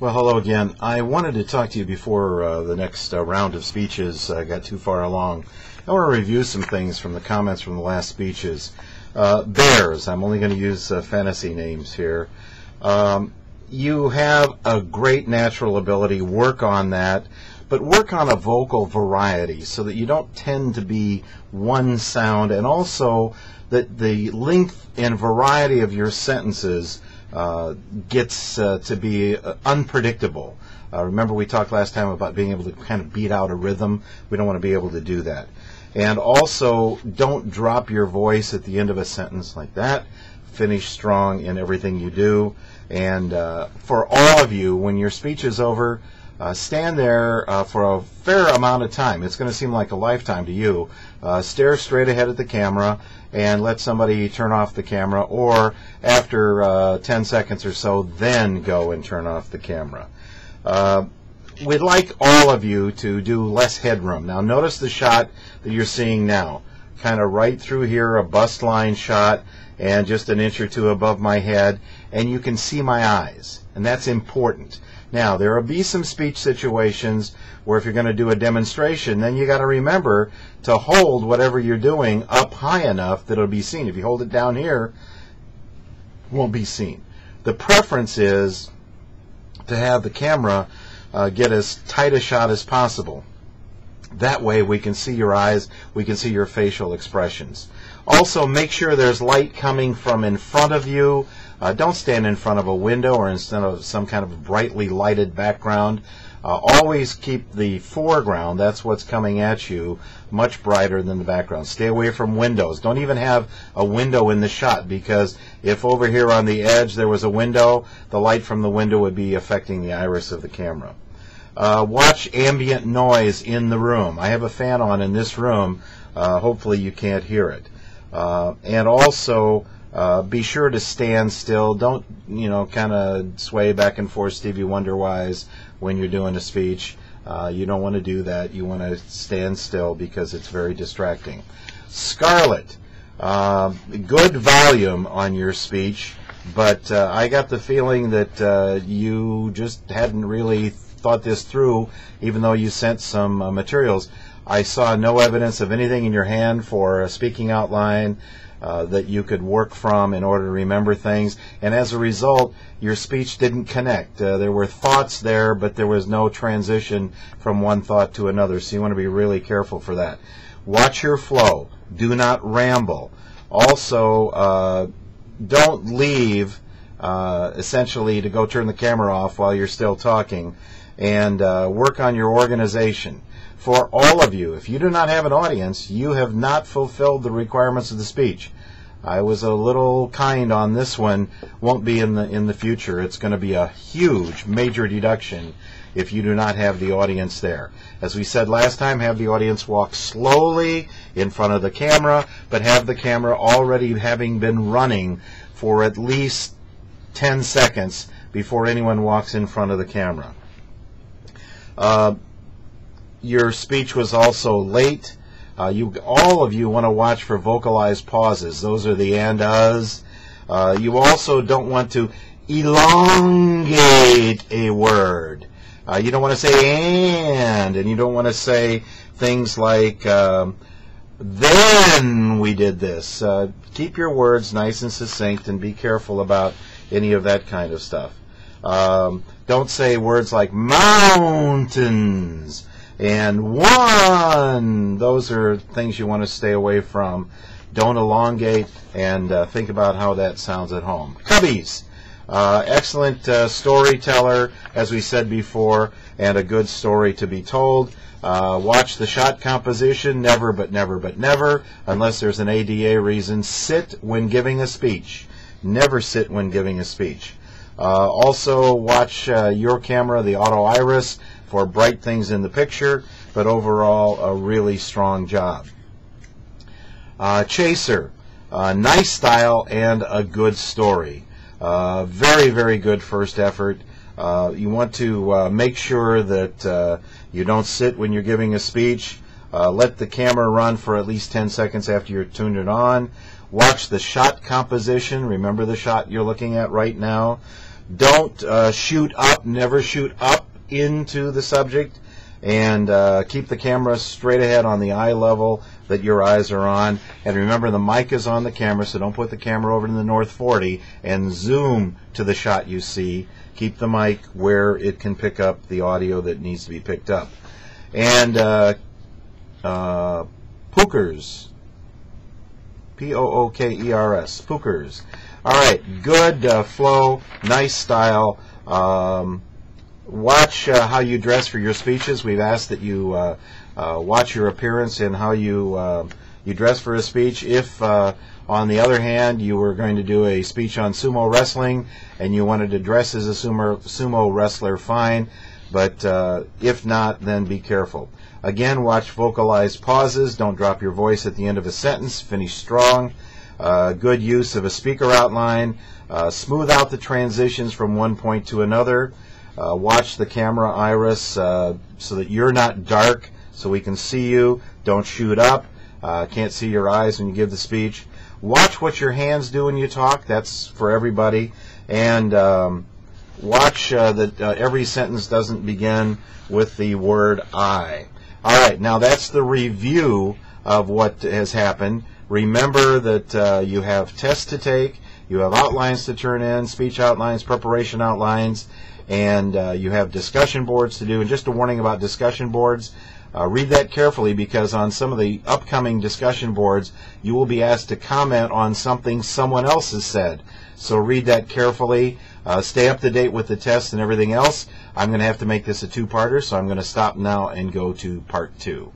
Well, hello again. I wanted to talk to you before the next round of speeches got too far along. I want to review some things from the comments from the last speeches. Bears, I'm only going to use fantasy names here. You have a great natural ability, work on that, but work on a vocal variety so that you don't tend to be one sound, and also that the length and variety of your sentences gets to be unpredictable. Remember we talked last time about being able to kind of beat out a rhythm. We don't want to be able to do that. And also, don't drop your voice at the end of a sentence like that. Finish strong in everything you do. And for all of you, when your speech is over, stand there for a fair amount of time. It's going to seem like a lifetime to you. Stare straight ahead at the camera and let somebody turn off the camera, or after 10 seconds or so, then go and turn off the camera. We'd like all of you to do less headroom. Now notice the shot that you're seeing now. Kind of right through here, a bust line shot, and just an inch or two above my head, and you can see my eyes, and that's important. Now, there will be some speech situations where if you're going to do a demonstration, then you got to remember to hold whatever you're doing up high enough that it'll be seen. If you hold it down here, it won't be seen. The preference is to have the camera get as tight a shot as possible. That way we can see your eyes, we can see your facial expressions. Also, make sure there's light coming from in front of you. Don't stand in front of a window or instead of some kind of brightly lighted background. Always keep the foreground, that's what's coming at you, much brighter than the background. Stay away from windows. Don't even have a window in the shot, because if over here on the edge there was a window, the light from the window would be affecting the iris of the camera. Watch ambient noise in the room. I have a fan on in this room. Hopefully you can't hear it. And also be sure to stand still. Don't, kind of sway back and forth Stevie Wonder-wise when you're doing a speech. You don't want to do that. You want to stand still because it's very distracting. Scarlett, good volume on your speech, but I got the feeling that you just hadn't really thought this through, even though you sent some materials. I saw no evidence of anything in your hand for a speaking outline that you could work from in order to remember things, and as a result your speech didn't connect. There were thoughts there, but there was no transition from one thought to another, so you want to be really careful for that. Watch your flow. Do not ramble. Also, don't leave essentially to go turn the camera off while you're still talking, and work on your organization. For all of you, if you do not have an audience, you have not fulfilled the requirements of the speech. I was a little kind on this one. Won't be in the future. It's going to be a huge, major deduction if you do not have the audience there. As we said last time, have the audience walk slowly in front of the camera, but have the camera already having been running for at least 10 seconds before anyone walks in front of the camera. Your speech was also late. All of you want to watch for vocalized pauses. Those are the and, us. You also don't want to elongate a word. You don't want to say and you don't want to say things like then we did this. Keep your words nice and succinct, and be careful about any of that kind of stuff. Don't say words like mountains and one. Those are things you want to stay away from. Don't elongate, and think about how that sounds at home. Cubbies, excellent storyteller, as we said before, and a good story to be told. Watch the shot composition. Never, but never, but never, unless there's an ADA reason, sit when giving a speech. Never sit when giving a speech. Also watch your camera, the auto iris, for bright things in the picture, but overall a really strong job. Chaser, nice style and a good story. Very, very good first effort. You want to make sure that you don't sit when you're giving a speech. Let the camera run for at least 10 seconds after you're tuned it on. Watch the shot composition. Remember the shot you're looking at right now. Don't shoot up, never shoot up into the subject, and keep the camera straight ahead on the eye level that your eyes are on. And remember, the mic is on the camera, so don't put the camera over to the north 40 and zoom to the shot you see. Keep the mic where it can pick up the audio that needs to be picked up. And Pookers, P-O-O-K-E-R-S, Pookers. All right, good flow, nice style. Watch how you dress for your speeches. We've asked that you watch your appearance and how you dress for a speech. If, on the other hand, you were going to do a speech on sumo wrestling and you wanted to dress as a sumo wrestler, fine. But if not, then be careful. Again, watch vocalized pauses. Don't drop your voice at the end of a sentence. Finish strong. Good use of a speaker outline. Smooth out the transitions from one point to another. Watch the camera iris so that you're not dark, so we can see you. Don't shoot up. Can't see your eyes when you give the speech. Watch what your hands do when you talk. That's for everybody. And watch that every sentence doesn't begin with the word I. All right, now that's the review of what has happened. Remember that you have tests to take, you have outlines to turn in, speech outlines, preparation outlines, and you have discussion boards to do. And just a warning about discussion boards, read that carefully, because on some of the upcoming discussion boards you will be asked to comment on something someone else has said. So read that carefully. Stay up to date with the tests and everything else. I'm going to have to make this a two-parter, so I'm going to stop now and go to part 2.